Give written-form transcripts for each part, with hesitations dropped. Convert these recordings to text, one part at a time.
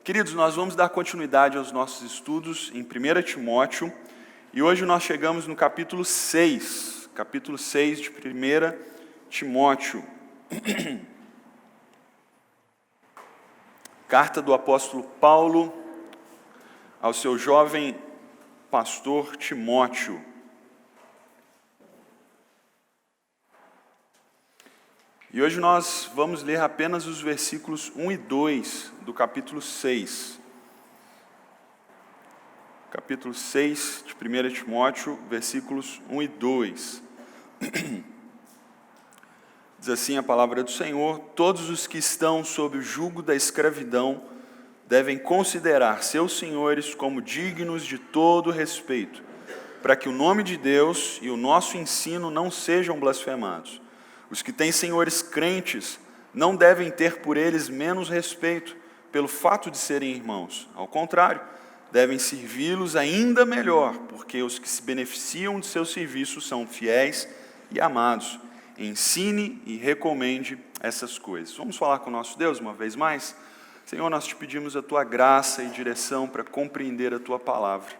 Queridos, nós vamos dar continuidade aos nossos estudos em 1 Timóteo, e hoje nós chegamos no capítulo 6 de 1 Timóteo. Carta do apóstolo Paulo ao seu jovem pastor Timóteo. E hoje nós vamos ler apenas os versículos 1 e 2 do capítulo 6. Capítulo 6 de 1 Timóteo, versículos 1 e 2. Diz assim a palavra do Senhor: todos os que estão sob o jugo da escravidão devem considerar seus senhores como dignos de todo respeito, para que o nome de Deus e o nosso ensino não sejam blasfemados. Os que têm senhores crentes não devem ter por eles menos respeito pelo fato de serem irmãos. Ao contrário, devem servi-los ainda melhor, porque os que se beneficiam de seu serviço são fiéis e amados. Ensine e recomende essas coisas. Vamos falar com o nosso Deus uma vez mais? Senhor, nós te pedimos a Tua graça e direção para compreender a Tua palavra,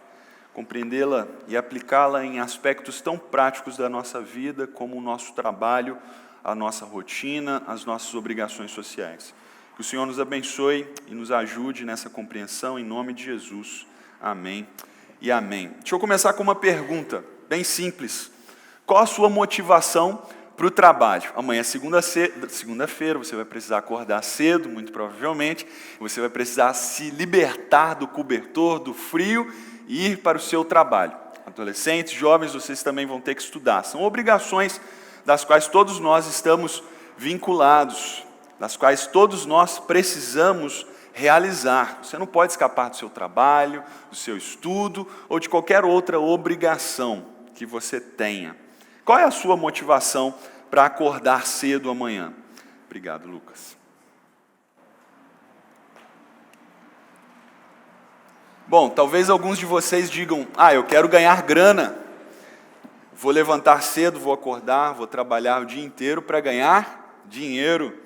compreendê-la e aplicá-la em aspectos tão práticos da nossa vida, como o nosso trabalho, a nossa rotina, as nossas obrigações sociais. Que o Senhor nos abençoe e nos ajude nessa compreensão, em nome de Jesus. Amém e amém. Deixa eu começar com uma pergunta bem simples. Qual a sua motivação para o trabalho? Amanhã é segunda-feira, você vai precisar acordar cedo, muito provavelmente, você vai precisar se libertar do cobertor, do frio, e ir para o seu trabalho. Adolescentes, jovens, vocês também vão ter que estudar. São obrigações das quais todos nós estamos vinculados, das quais todos nós precisamos realizar. Você não pode escapar do seu trabalho, do seu estudo ou de qualquer outra obrigação que você tenha. Qual é a sua motivação para acordar cedo amanhã? Obrigado, Lucas. Bom, talvez alguns de vocês digam: eu quero ganhar grana. Vou levantar cedo, vou acordar, vou trabalhar o dia inteiro para ganhar dinheiro.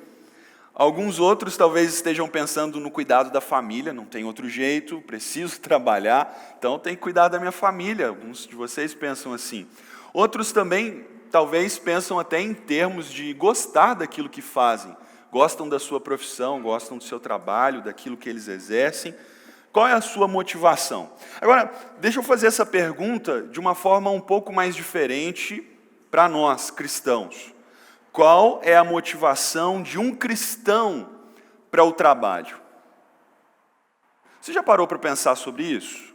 Alguns outros talvez estejam pensando no cuidado da família, não tem outro jeito, preciso trabalhar, então tenho que cuidar da minha família. Alguns de vocês pensam assim. Outros também talvez pensam até em termos de gostar daquilo que fazem. Gostam da sua profissão, gostam do seu trabalho, daquilo que eles exercem. Qual é a sua motivação? Agora, deixa eu fazer essa pergunta de uma forma um pouco mais diferente para nós, cristãos. Qual é a motivação de um cristão para o trabalho? Você já parou para pensar sobre isso?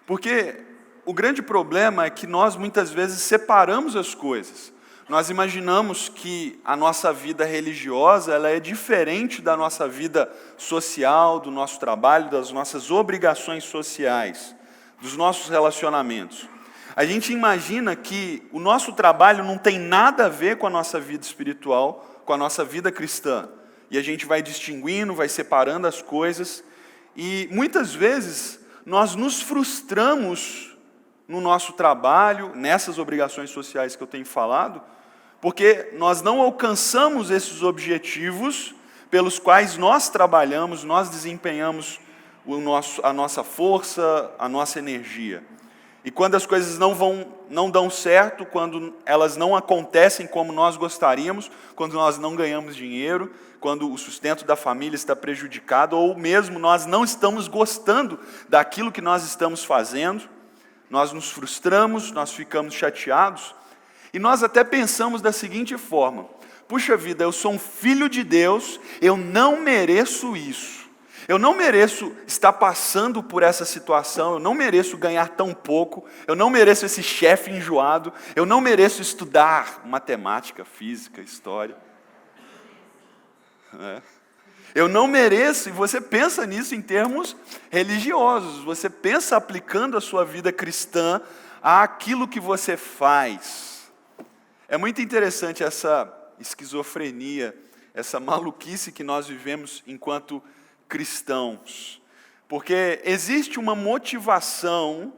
Porque o grande problema é que nós muitas vezes separamos as coisas. Nós imaginamos que a nossa vida religiosa ela é diferente da nossa vida social, do nosso trabalho, das nossas obrigações sociais, dos nossos relacionamentos. A gente imagina que o nosso trabalho não tem nada a ver com a nossa vida espiritual, com a nossa vida cristã. E a gente vai distinguindo, vai separando as coisas. E muitas vezes nós nos frustramos no nosso trabalho, nessas obrigações sociais que eu tenho falado, porque nós não alcançamos esses objetivos pelos quais nós trabalhamos, nós desempenhamos a nossa força, a nossa energia. E quando as coisas não dão certo, quando elas não acontecem como nós gostaríamos, quando nós não ganhamos dinheiro, quando o sustento da família está prejudicado, ou mesmo nós não estamos gostando daquilo que nós estamos fazendo, nós nos frustramos, nós ficamos chateados, e nós até pensamos da seguinte forma: puxa vida, eu sou um filho de Deus, eu não mereço isso. Eu não mereço estar passando por essa situação, eu não mereço ganhar tão pouco, eu não mereço esse chefe enjoado, eu não mereço estudar matemática, física, história. Eu não mereço, e você pensa nisso em termos religiosos, você pensa aplicando a sua vida cristã àquilo que você faz. É muito interessante essa esquizofrenia, essa maluquice que nós vivemos enquanto cristãos, porque existe uma motivação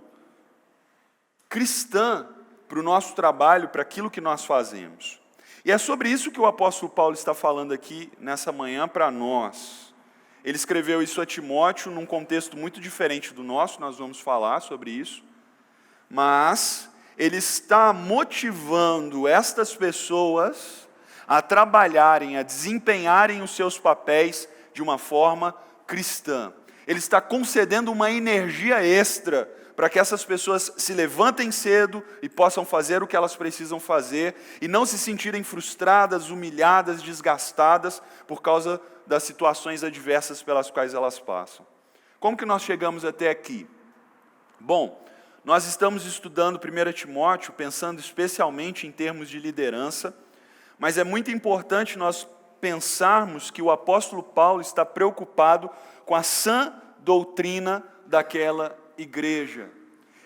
cristã para o nosso trabalho, para aquilo que nós fazemos. E é sobre isso que o apóstolo Paulo está falando aqui nessa manhã para nós. Ele escreveu isso a Timóteo num contexto muito diferente do nosso, nós vamos falar sobre isso, mas ele está motivando estas pessoas a trabalharem, a desempenharem os seus papéis de uma forma cristã. Ele está concedendo uma energia extra para que essas pessoas se levantem cedo e possam fazer o que elas precisam fazer e não se sentirem frustradas, humilhadas, desgastadas por causa das situações adversas pelas quais elas passam. Como que nós chegamos até aqui? Bom, nós estamos estudando 1 Timóteo, pensando especialmente em termos de liderança, mas é muito importante nós pensarmos que o apóstolo Paulo está preocupado com a sã doutrina daquela igreja.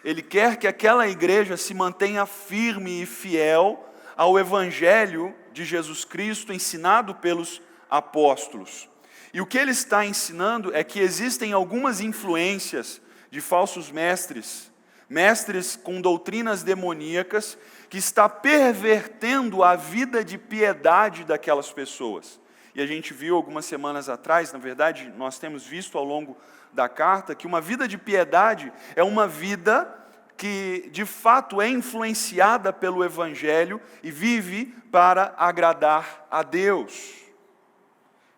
Ele quer que aquela igreja se mantenha firme e fiel ao evangelho de Jesus Cristo ensinado pelos apóstolos. E o que ele está ensinando é que existem algumas influências de falsos mestres com doutrinas demoníacas, que está pervertendo a vida de piedade daquelas pessoas. E a gente viu algumas semanas atrás, na verdade, nós temos visto ao longo da carta, que uma vida de piedade é uma vida que, de fato, é influenciada pelo Evangelho e vive para agradar a Deus.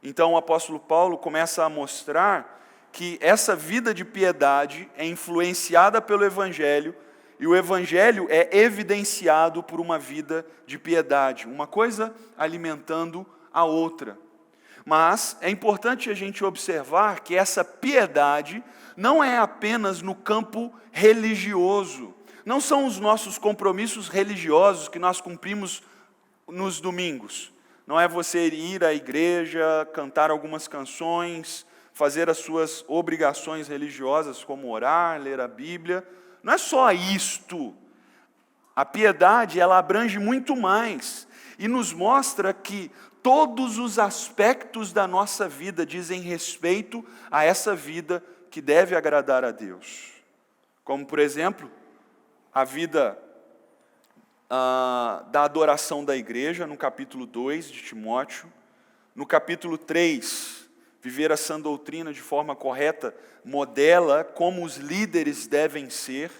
Então, o apóstolo Paulo começa a mostrar que essa vida de piedade é influenciada pelo Evangelho e o Evangelho é evidenciado por uma vida de piedade, uma coisa alimentando a outra. Mas é importante a gente observar que essa piedade não é apenas no campo religioso, não são os nossos compromissos religiosos que nós cumprimos nos domingos. Não é você ir à igreja, cantar algumas canções, fazer as suas obrigações religiosas, como orar, ler a Bíblia. Não é só isto. A piedade, ela abrange muito mais e nos mostra que todos os aspectos da nossa vida dizem respeito a essa vida que deve agradar a Deus. Como, por exemplo, a vida da adoração da igreja, no capítulo 2 de Timóteo. No capítulo 3, viver a sã doutrina de forma correta modela como os líderes devem ser.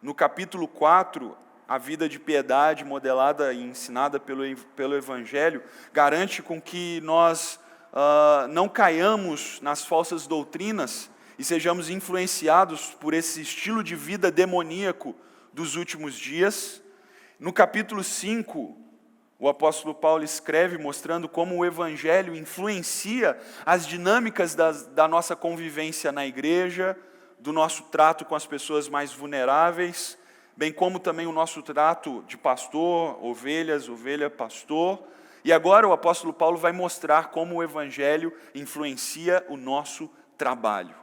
No capítulo 4, a vida de piedade modelada e ensinada pelo Evangelho garante com que nós não caiamos nas falsas doutrinas e sejamos influenciados por esse estilo de vida demoníaco dos últimos dias. No capítulo 5, o apóstolo Paulo escreve mostrando como o Evangelho influencia as dinâmicas da nossa convivência na igreja, do nosso trato com as pessoas mais vulneráveis, bem como também o nosso trato de pastor, ovelha, pastor. E agora o apóstolo Paulo vai mostrar como o Evangelho influencia o nosso trabalho.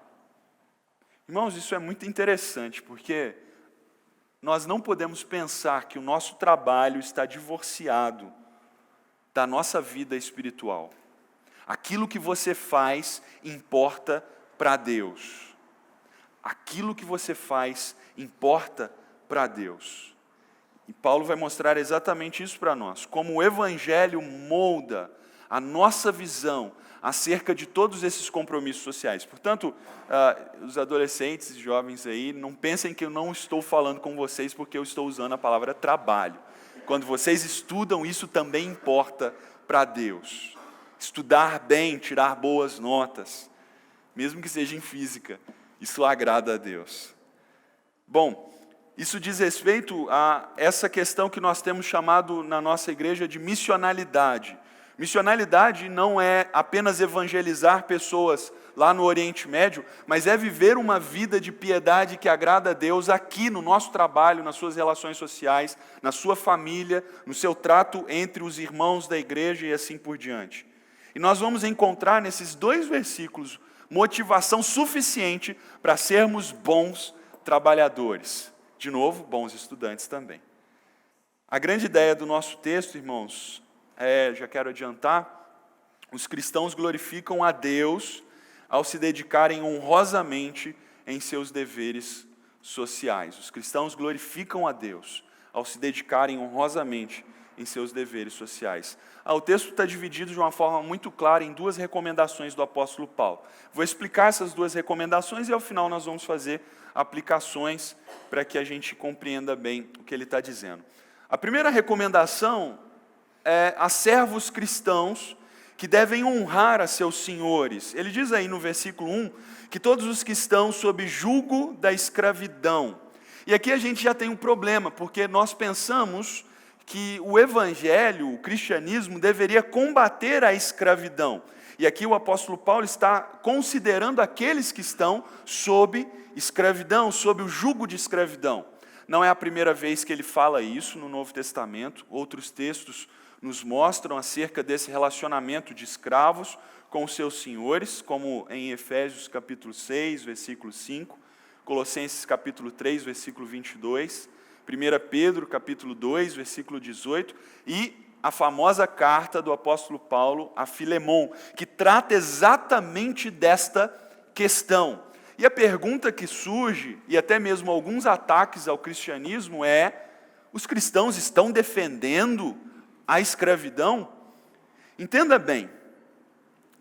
Irmãos, isso é muito interessante, porque nós não podemos pensar que o nosso trabalho está divorciado da nossa vida espiritual. Aquilo que você faz importa para Deus. Aquilo que você faz importa para Deus. E Paulo vai mostrar exatamente isso para nós, como o Evangelho molda a nossa visão acerca de todos esses compromissos sociais. Portanto, os adolescentes e jovens aí, não pensem que eu não estou falando com vocês porque eu estou usando a palavra trabalho. Quando vocês estudam, isso também importa para Deus. Estudar bem, tirar boas notas, mesmo que seja em física, isso agrada a Deus. Bom, isso diz respeito a essa questão que nós temos chamado na nossa igreja de missionalidade. Missionalidade não é apenas evangelizar pessoas lá no Oriente Médio, mas é viver uma vida de piedade que agrada a Deus aqui no nosso trabalho, nas suas relações sociais, na sua família, no seu trato entre os irmãos da igreja e assim por diante. E nós vamos encontrar nesses 2 versículos motivação suficiente para sermos bons trabalhadores. De novo, bons estudantes também. A grande ideia do nosso texto, irmãos, já quero adiantar, os cristãos glorificam a Deus ao se dedicarem honrosamente em seus deveres sociais. Os cristãos glorificam a Deus ao se dedicarem honrosamente em seus deveres sociais. O texto está dividido de uma forma muito clara em duas recomendações do apóstolo Paulo. Vou explicar essas duas recomendações e ao final nós vamos fazer aplicações para que a gente compreenda bem o que ele está dizendo. A primeira recomendação é a servos cristãos que devem honrar a seus senhores. Ele diz aí no versículo 1 que todos os que estão sob julgo da escravidão. E aqui a gente já tem um problema, porque nós pensamos que o evangelho, o cristianismo, deveria combater a escravidão. E aqui o apóstolo Paulo está considerando aqueles que estão sob escravidão, sob o jugo de escravidão. Não é a primeira vez que ele fala isso no Novo Testamento. Outros textos nos mostram acerca desse relacionamento de escravos com os seus senhores, como em Efésios capítulo 6, versículo 5, Colossenses capítulo 3, versículo 22, 1 Pedro capítulo 2, versículo 18, e a famosa carta do apóstolo Paulo a Filemon, que trata exatamente desta questão. E a pergunta que surge, e até mesmo alguns ataques ao cristianismo, é: os cristãos estão defendendo a escravidão? Entenda bem,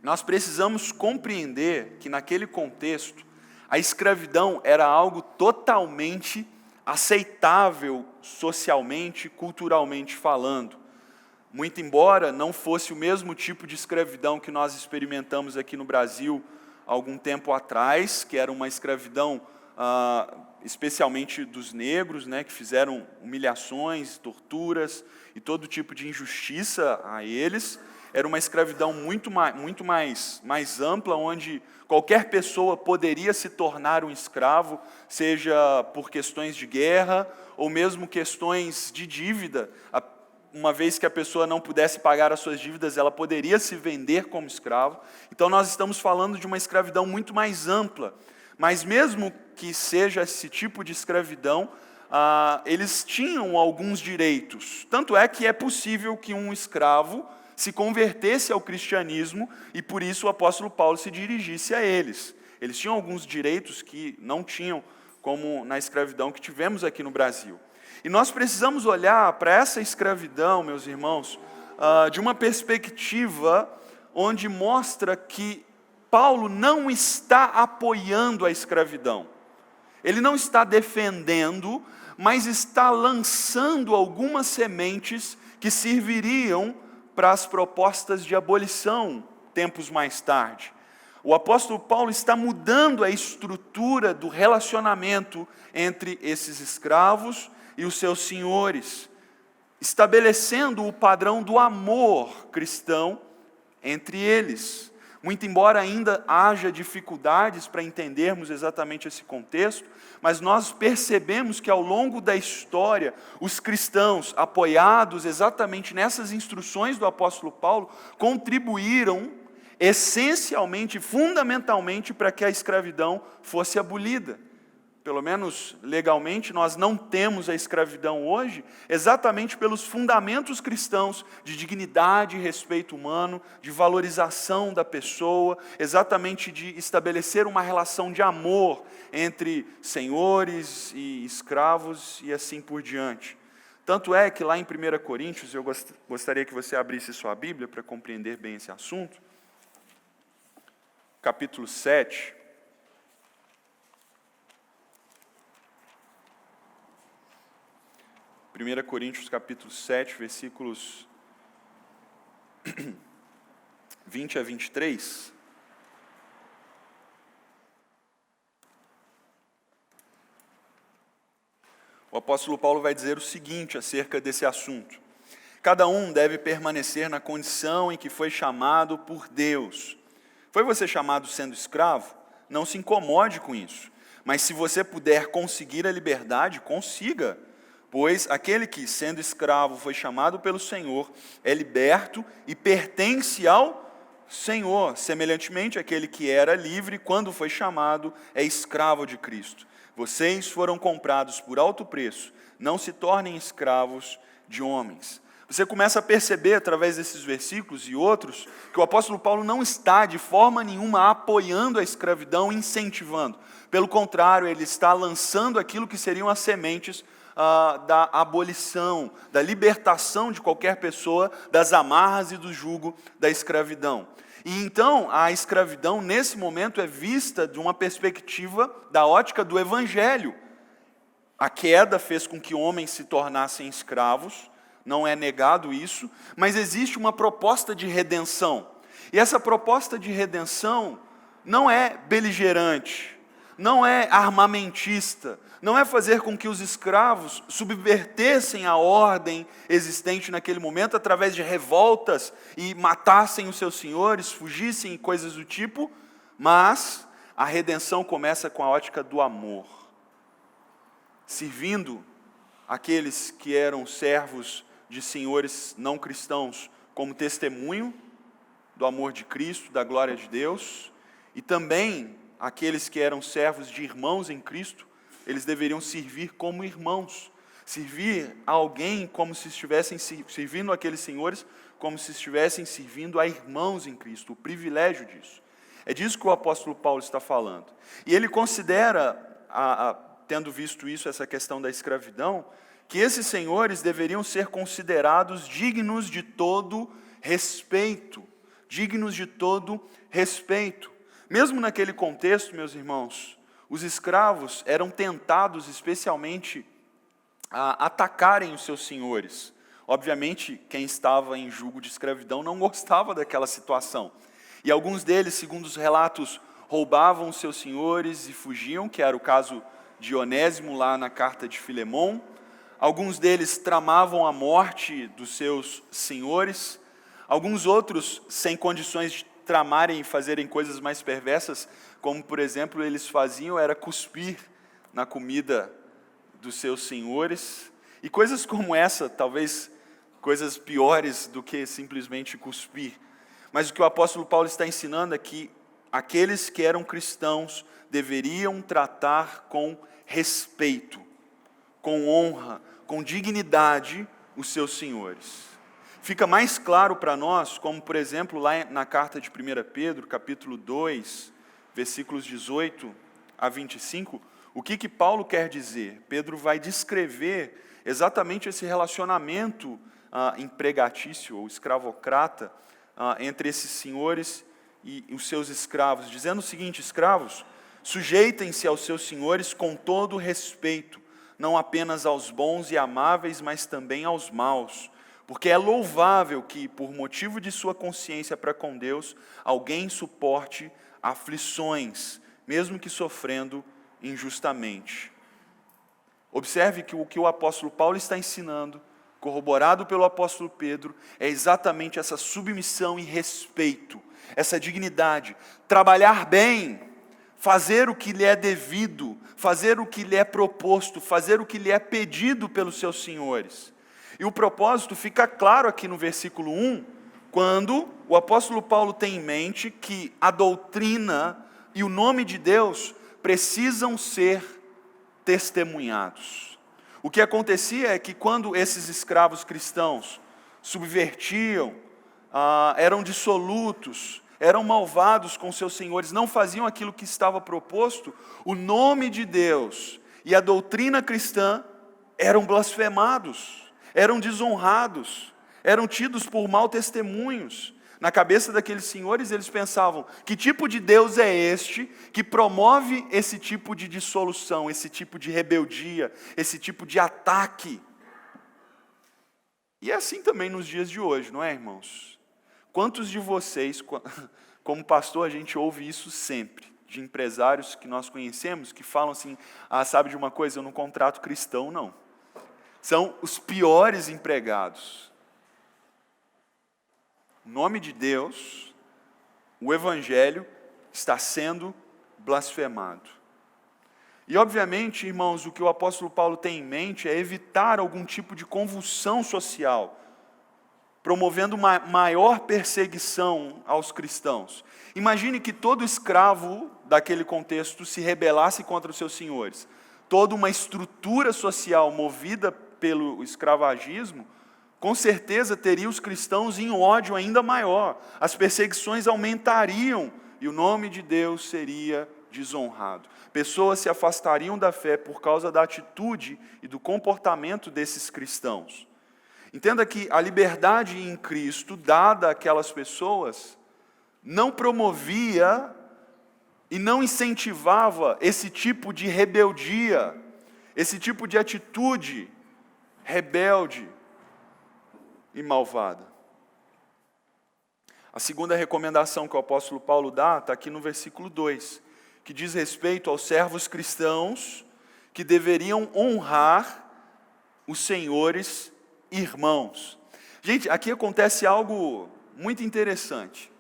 nós precisamos compreender que naquele contexto, a escravidão era algo totalmente aceitável socialmente, culturalmente falando. Muito embora não fosse o mesmo tipo de escravidão que nós experimentamos aqui no Brasil há algum tempo atrás, que era uma escravidão especialmente dos negros, né, que fizeram humilhações, torturas e todo tipo de injustiça a eles. Era uma escravidão muito mais ampla, onde qualquer pessoa poderia se tornar um escravo, seja por questões de guerra ou mesmo questões de dívida. Uma vez que a pessoa não pudesse pagar as suas dívidas, ela poderia se vender como escravo. Então nós estamos falando de uma escravidão muito mais ampla. Mas mesmo que seja esse tipo de escravidão, eles tinham alguns direitos. Tanto é que é possível que um escravo se convertesse ao cristianismo e por isso o apóstolo Paulo se dirigisse a eles. Eles tinham alguns direitos que não tinham, como na escravidão que tivemos aqui no Brasil. E nós precisamos olhar para essa escravidão, meus irmãos, de uma perspectiva onde mostra que Paulo não está apoiando a escravidão. Ele não está defendendo, mas está lançando algumas sementes que serviriam para as propostas de abolição tempos mais tarde. O apóstolo Paulo está mudando a estrutura do relacionamento entre esses escravos e os seus senhores, estabelecendo o padrão do amor cristão entre eles. Muito embora ainda haja dificuldades para entendermos exatamente esse contexto, mas nós percebemos que ao longo da história, os cristãos, apoiados exatamente nessas instruções do apóstolo Paulo, contribuíram essencialmente, fundamentalmente, para que a escravidão fosse abolida. Pelo menos legalmente, nós não temos a escravidão hoje, exatamente pelos fundamentos cristãos de dignidade e respeito humano, de valorização da pessoa, exatamente de estabelecer uma relação de amor entre senhores e escravos e assim por diante. Tanto é que lá em 1 Coríntios, eu gostaria que você abrisse sua Bíblia para compreender bem esse assunto, capítulo 7, Primeira Coríntios capítulo 7, versículos 20 a 23. O apóstolo Paulo vai dizer o seguinte acerca desse assunto: cada um deve permanecer na condição em que foi chamado por Deus. Foi você chamado sendo escravo? Não se incomode com isso. Mas se você puder conseguir a liberdade, consiga. Pois aquele que, sendo escravo, foi chamado pelo Senhor, é liberto e pertence ao Senhor. Semelhantemente, aquele que era livre, quando foi chamado, é escravo de Cristo. Vocês foram comprados por alto preço, não se tornem escravos de homens. Você começa a perceber, através desses versículos e outros, que o apóstolo Paulo não está, de forma nenhuma, apoiando a escravidão, incentivando. Pelo contrário, ele está lançando aquilo que seriam as sementes da abolição, da libertação de qualquer pessoa das amarras e do jugo da escravidão. E então a escravidão nesse momento é vista de uma perspectiva da ótica do Evangelho. A queda fez com que homens se tornassem escravos, não é negado isso, mas existe uma proposta de redenção. E essa proposta de redenção não é beligerante, não é armamentista, não é fazer com que os escravos subvertessem a ordem existente naquele momento através de revoltas e matassem os seus senhores, fugissem e coisas do tipo, mas a redenção começa com a ótica do amor, servindo aqueles que eram servos de senhores não cristãos como testemunho do amor de Cristo, da glória de Deus, e também aqueles que eram servos de irmãos em Cristo, eles deveriam servir como irmãos, servir a alguém como se estivessem servindo aqueles senhores, como se estivessem servindo a irmãos em Cristo, o privilégio disso. É disso que o apóstolo Paulo está falando. E ele considera, tendo visto isso, essa questão da escravidão, que esses senhores deveriam ser considerados dignos de todo respeito, dignos de todo respeito. Mesmo naquele contexto, meus irmãos, os escravos eram tentados especialmente a atacarem os seus senhores. Obviamente, quem estava em jugo de escravidão não gostava daquela situação. E alguns deles, segundo os relatos, roubavam os seus senhores e fugiam, que era o caso de Onésimo lá na carta de Filemão. Alguns deles tramavam a morte dos seus senhores. Alguns outros, sem condições de tramarem e fazerem coisas mais perversas, como, por exemplo, eles faziam, era cuspir na comida dos seus senhores. E coisas como essa, talvez coisas piores do que simplesmente cuspir. Mas o que o apóstolo Paulo está ensinando é que aqueles que eram cristãos deveriam tratar com respeito, com honra, com dignidade os seus senhores. Fica mais claro para nós, como por exemplo lá na carta de 1 Pedro, capítulo 2, versículos 18 a 25, o que Paulo quer dizer? Pedro vai descrever exatamente esse relacionamento empregatício ou escravocrata entre esses senhores e os seus escravos, dizendo o seguinte: escravos, sujeitem-se aos seus senhores com todo respeito, não apenas aos bons e amáveis, mas também aos maus, porque é louvável que, por motivo de sua consciência para com Deus, alguém suporte aflições, mesmo que sofrendo injustamente. Observe que o que o apóstolo Paulo está ensinando, corroborado pelo apóstolo Pedro, é exatamente essa submissão e respeito, essa dignidade, trabalhar bem, fazer o que lhe é devido, fazer o que lhe é proposto, fazer o que lhe é pedido pelos seus senhores. E o propósito fica claro aqui no versículo 1, quando o apóstolo Paulo tem em mente que a doutrina e o nome de Deus precisam ser testemunhados. O que acontecia é que quando esses escravos cristãos subvertiam, eram dissolutos, eram malvados com seus senhores, não faziam aquilo que estava proposto, o nome de Deus e a doutrina cristã eram blasfemados, eram desonrados, eram tidos por mau testemunhos. Na cabeça daqueles senhores, eles pensavam: que tipo de Deus é este que promove esse tipo de dissolução, esse tipo de rebeldia, esse tipo de ataque? E é assim também nos dias de hoje, não é, irmãos? Quantos de vocês, como pastor, a gente ouve isso sempre, de empresários que nós conhecemos, que falam assim: sabe de uma coisa, eu não contrato cristão, não. São os piores empregados. O nome de Deus, o Evangelho, está sendo blasfemado. E obviamente, irmãos, o que o apóstolo Paulo tem em mente é evitar algum tipo de convulsão social, promovendo uma maior perseguição aos cristãos. Imagine que todo escravo daquele contexto se rebelasse contra os seus senhores. Toda uma estrutura social movida pelo escravagismo, com certeza teria os cristãos em ódio ainda maior. As perseguições aumentariam e o nome de Deus seria desonrado. Pessoas se afastariam da fé por causa da atitude e do comportamento desses cristãos. Entenda que a liberdade em Cristo, dada àquelas pessoas, não promovia e não incentivava esse tipo de rebeldia, esse tipo de atitude rebelde e malvada. A segunda recomendação que o apóstolo Paulo dá está aqui no versículo 2, que diz respeito aos servos cristãos que deveriam honrar os senhores irmãos. Gente, aqui acontece algo muito interessante.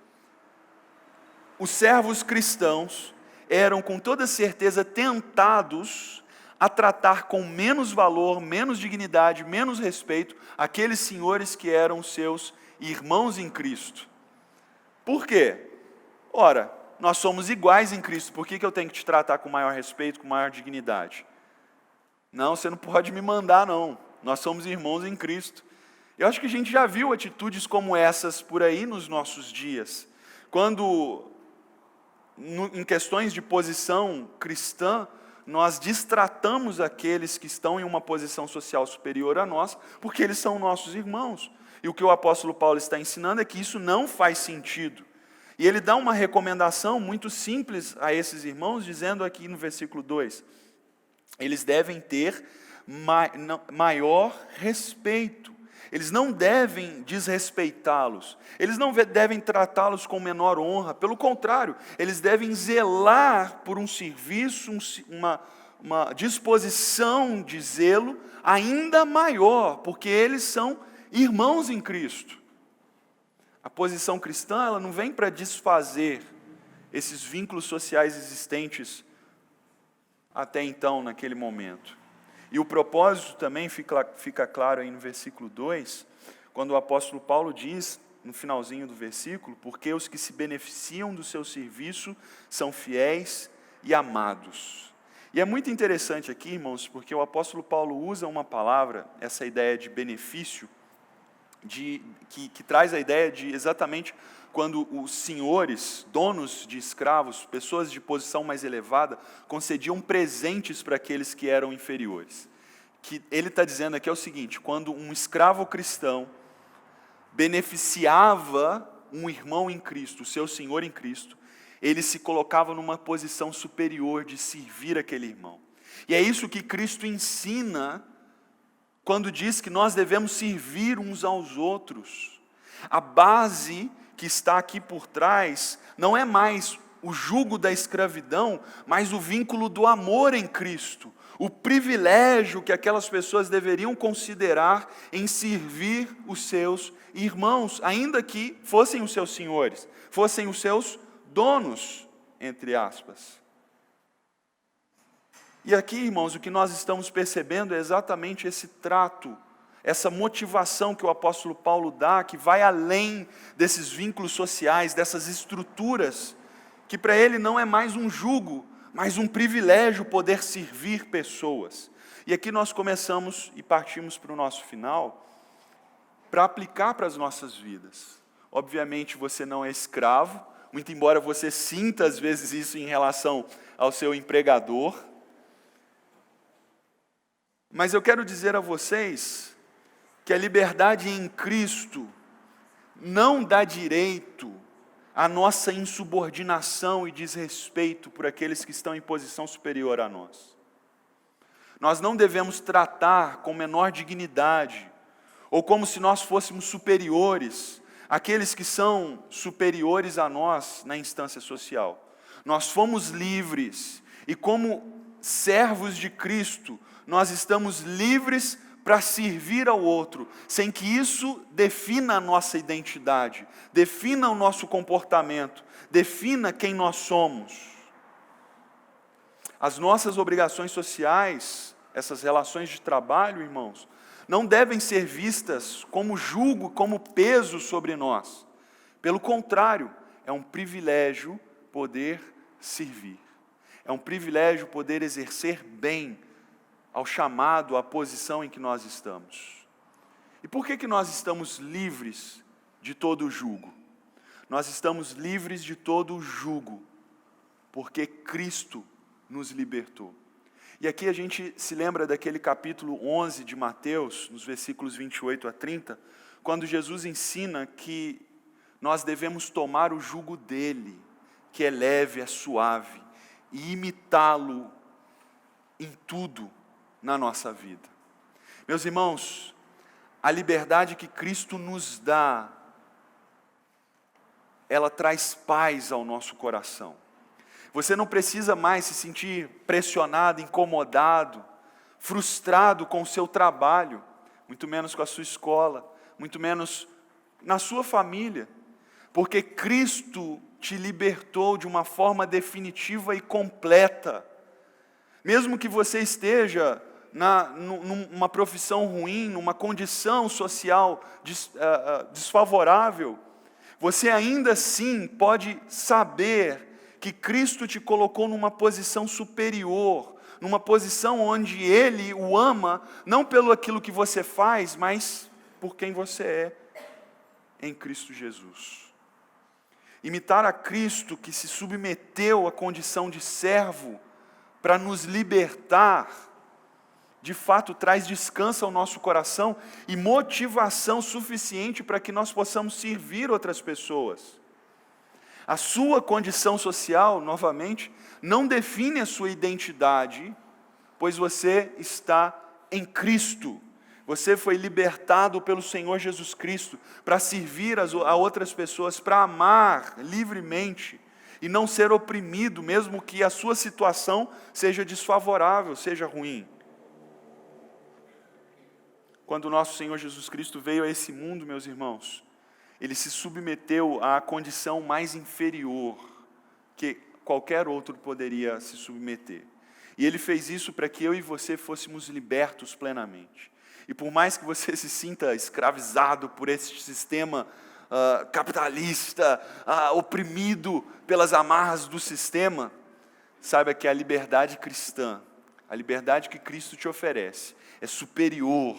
Os servos cristãos eram com toda certeza tentados a tratar com menos valor, menos dignidade, menos respeito aqueles senhores que eram seus irmãos em Cristo. Por quê? Ora, nós somos iguais em Cristo, por que eu tenho que te tratar com maior respeito, com maior dignidade? Não, você não pode me mandar não, nós somos irmãos em Cristo. Eu acho que a gente já viu atitudes como essas por aí nos nossos dias. Quando, em questões de posição cristã, nós destratamos aqueles que estão em uma posição social superior a nós, porque eles são nossos irmãos. E o que o apóstolo Paulo está ensinando é que isso não faz sentido. E ele dá uma recomendação muito simples a esses irmãos, dizendo aqui no versículo 2, eles devem ter maior respeito. Eles não devem desrespeitá-los, eles não devem tratá-los com menor honra, pelo contrário, eles devem zelar por um serviço, uma disposição de zelo ainda maior, porque eles são irmãos em Cristo. A posição cristã, ela não vem para desfazer esses vínculos sociais existentes até então, naquele momento. E o propósito também fica claro aí no versículo 2, quando o apóstolo Paulo diz, no finalzinho do versículo, porque os que se beneficiam do seu serviço são fiéis e amados. E é muito interessante aqui, irmãos, porque o apóstolo Paulo usa uma palavra, essa ideia de benefício, que traz a ideia de exatamente quando os senhores, donos de escravos, pessoas de posição mais elevada, concediam presentes para aqueles que eram inferiores. Que ele está dizendo aqui é o seguinte, quando um escravo cristão beneficiava um irmão em Cristo, o seu senhor em Cristo, ele se colocava numa posição superior de servir aquele irmão. E é isso que Cristo ensina quando diz que nós devemos servir uns aos outros. A base que está aqui por trás não é mais o jugo da escravidão, mas o vínculo do amor em Cristo, o privilégio que aquelas pessoas deveriam considerar em servir os seus irmãos, ainda que fossem os seus senhores, fossem os seus donos, entre aspas. E aqui, irmãos, o que nós estamos percebendo é exatamente esse trato, essa motivação que o apóstolo Paulo dá, que vai além desses vínculos sociais, dessas estruturas, que para ele não é mais um jugo, mas um privilégio poder servir pessoas. E aqui nós começamos e partimos para o nosso final, para aplicar para as nossas vidas. Obviamente você não é escravo, muito embora você sinta às vezes isso em relação ao seu empregador, mas eu quero dizer a vocês que a liberdade em Cristo não dá direito à nossa insubordinação e desrespeito por aqueles que estão em posição superior a nós. Nós não devemos tratar com menor dignidade, ou como se nós fôssemos superiores, aqueles que são superiores a nós na instância social. Nós fomos livres, e como servos de Cristo, nós estamos livres para servir ao outro, sem que isso defina a nossa identidade, defina o nosso comportamento, defina quem nós somos. As nossas obrigações sociais, essas relações de trabalho, irmãos, não devem ser vistas como jugo, como peso sobre nós. Pelo contrário, é um privilégio poder servir. É um privilégio poder exercer bem ao chamado, à posição em que nós estamos. E por que nós estamos livres de todo o jugo? Nós estamos livres de todo o jugo, porque Cristo nos libertou. E aqui a gente se lembra daquele capítulo 11 de Mateus, nos versículos 28 a 30, quando Jesus ensina que nós devemos tomar o jugo dele, que é leve, é suave, e imitá-lo em tudo na nossa vida. Meus irmãos, a liberdade que Cristo nos dá, ela traz paz ao nosso coração. Você não precisa mais se sentir pressionado, incomodado, frustrado com o seu trabalho, muito menos com a sua escola, muito menos na sua família, porque Cristo te libertou de uma forma definitiva e completa. Mesmo que você esteja numa profissão ruim, numa condição social desfavorável, você ainda assim pode saber que Cristo te colocou numa posição superior, numa posição onde Ele o ama, não pelo aquilo que você faz, mas por quem você é em Cristo Jesus. Imitar a Cristo que se submeteu à condição de servo para nos libertar, de fato traz descanso ao nosso coração e motivação suficiente para que nós possamos servir outras pessoas. A sua condição social, novamente, não define a sua identidade, pois você está em Cristo. Você foi libertado pelo Senhor Jesus Cristo para servir a outras pessoas, para amar livremente e não ser oprimido, mesmo que a sua situação seja desfavorável, seja ruim. Quando o nosso Senhor Jesus Cristo veio a esse mundo, meus irmãos, Ele se submeteu à condição mais inferior que qualquer outro poderia se submeter. E Ele fez isso para que eu e você fôssemos libertos plenamente. E por mais que você se sinta escravizado por esse sistema capitalista, oprimido pelas amarras do sistema, saiba que a liberdade cristã, a liberdade que Cristo te oferece, é superior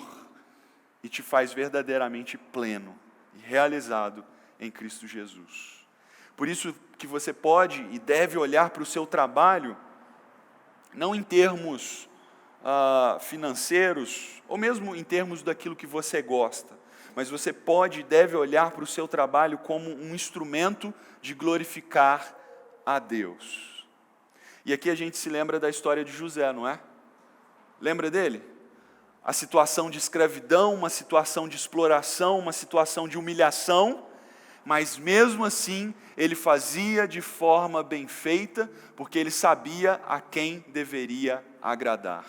e te faz verdadeiramente pleno e realizado em Cristo Jesus. Por isso que você pode e deve olhar para o seu trabalho, não em termos financeiros, ou mesmo em termos daquilo que você gosta, mas você pode e deve olhar para o seu trabalho como um instrumento de glorificar a Deus. E aqui a gente se lembra da história de José, não é? Lembra dele? A situação de escravidão, uma situação de exploração, uma situação de humilhação, mas mesmo assim ele fazia de forma bem feita, porque ele sabia a quem deveria agradar.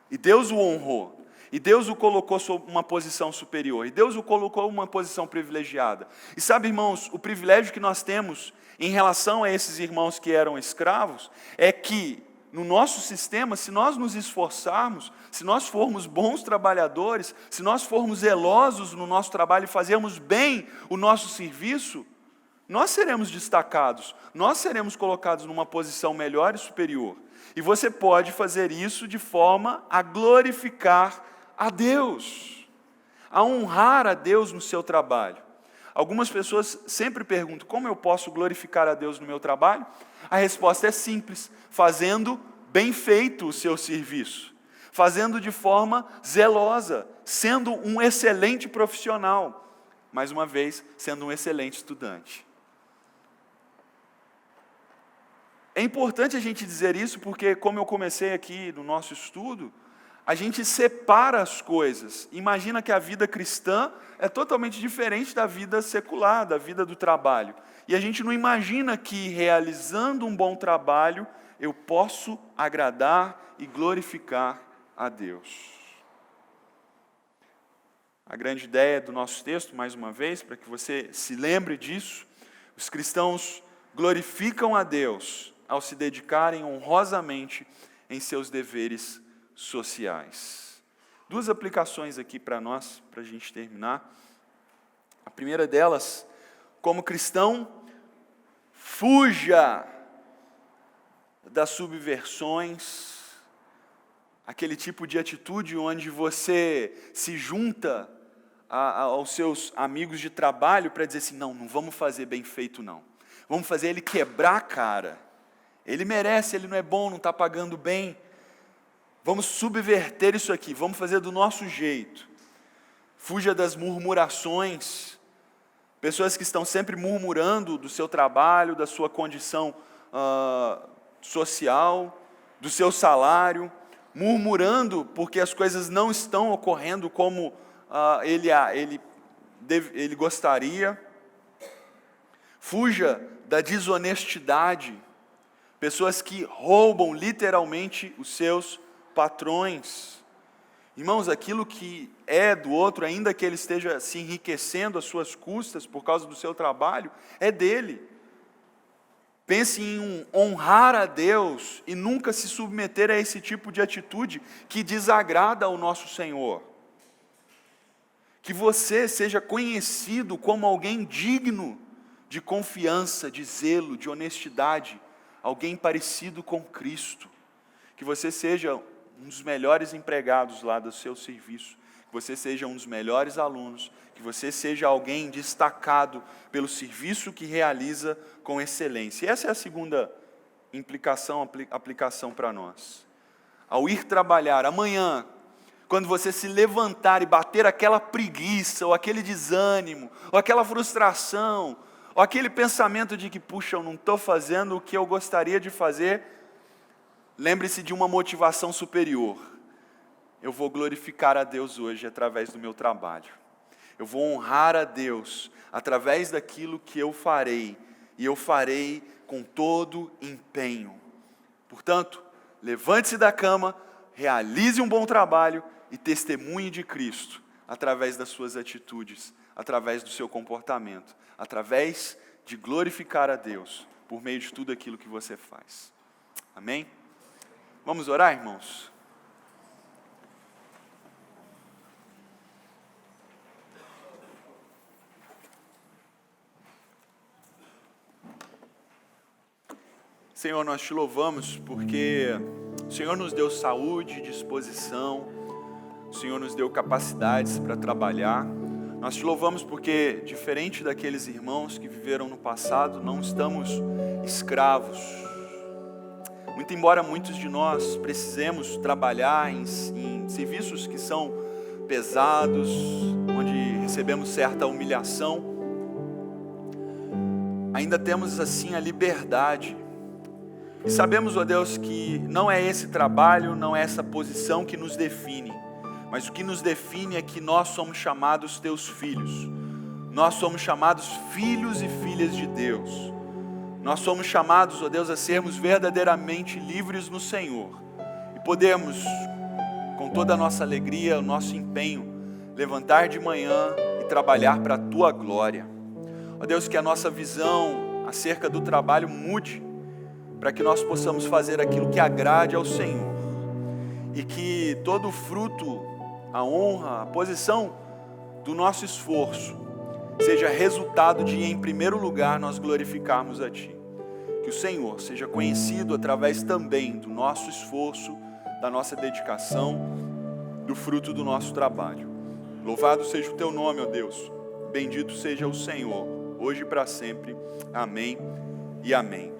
E Deus o honrou, e Deus o colocou sob uma posição superior, e Deus o colocou em uma posição privilegiada. E sabe, irmãos, o privilégio que nós temos em relação a esses irmãos que eram escravos, é que no nosso sistema, se nós nos esforçarmos, se nós formos bons trabalhadores, se nós formos zelosos no nosso trabalho e fazermos bem o nosso serviço, nós seremos destacados, nós seremos colocados numa posição melhor e superior. E você pode fazer isso de forma a glorificar a Deus, a honrar a Deus no seu trabalho. Algumas pessoas sempre perguntam, como eu posso glorificar a Deus no meu trabalho? A resposta é simples, fazendo bem feito o seu serviço, fazendo de forma zelosa, sendo um excelente profissional, mais uma vez, sendo um excelente estudante. É importante a gente dizer isso porque, como eu comecei aqui no nosso estudo, a gente separa as coisas. Imagina que a vida cristã é totalmente diferente da vida secular, da vida do trabalho. E a gente não imagina que, realizando um bom trabalho, eu posso agradar e glorificar a Deus. A grande ideia do nosso texto, mais uma vez, para que você se lembre disso, os cristãos glorificam a Deus ao se dedicarem honrosamente em seus deveres sociais. Duas aplicações aqui para nós, para a gente terminar. A primeira delas, como cristão, fuja das subversões, aquele tipo de atitude onde você se junta aos seus amigos de trabalho para dizer assim, não vamos fazer bem feito não. Vamos fazer ele quebrar a cara. Ele merece, ele não é bom, não está pagando bem. Vamos subverter isso aqui, vamos fazer do nosso jeito. Fuja das murmurações, pessoas que estão sempre murmurando do seu trabalho, da sua condição social, do seu salário, murmurando porque as coisas não estão ocorrendo como ele gostaria. Fuja da desonestidade, pessoas que roubam literalmente os seus patrões. Irmãos, aquilo que é do outro, ainda que ele esteja se enriquecendo às suas custas por causa do seu trabalho, é dele. Pense em honrar a Deus e nunca se submeter a esse tipo de atitude que desagrada ao nosso Senhor. Que você seja conhecido como alguém digno de confiança, de zelo, de honestidade, alguém parecido com Cristo. Que você seja um dos melhores empregados lá do seu serviço, que você seja um dos melhores alunos, que você seja alguém destacado pelo serviço que realiza com excelência. E essa é a segunda aplicação para nós. Ao ir trabalhar amanhã, quando você se levantar e bater aquela preguiça, ou aquele desânimo, ou aquela frustração, ou aquele pensamento de que, puxa, eu não estou fazendo o que eu gostaria de fazer, lembre-se de uma motivação superior. Eu vou glorificar a Deus hoje através do meu trabalho. Eu vou honrar a Deus através daquilo que eu farei, e eu farei com todo empenho. Portanto, levante-se da cama, realize um bom trabalho e testemunhe de Cristo através das suas atitudes, através do seu comportamento, através de glorificar a Deus por meio de tudo aquilo que você faz. Amém? Vamos orar, irmãos? Senhor, nós te louvamos porque o Senhor nos deu saúde, disposição, o Senhor nos deu capacidades para trabalhar. Nós te louvamos porque, diferente daqueles irmãos que viveram no passado, não estamos escravos. Muito embora muitos de nós precisemos trabalhar em serviços que são pesados, onde recebemos certa humilhação, ainda temos assim a liberdade. E sabemos, ó Deus, que não é esse trabalho, não é essa posição que nos define, mas o que nos define é que nós somos chamados teus filhos. Nós somos chamados filhos e filhas de Deus. Nós somos chamados, ó Deus, a sermos verdadeiramente livres no Senhor. E podemos, com toda a nossa alegria, o nosso empenho, levantar de manhã e trabalhar para a tua glória. Ó Deus, que a nossa visão acerca do trabalho mude, para que nós possamos fazer aquilo que agrade ao Senhor, e que todo o fruto, a honra, a posição do nosso esforço, seja resultado de, em primeiro lugar, nós glorificarmos a Ti. Que o Senhor seja conhecido através também do nosso esforço, da nossa dedicação, do fruto do nosso trabalho. Louvado seja o Teu nome, ó Deus, bendito seja o Senhor, hoje e para sempre. Amém e amém.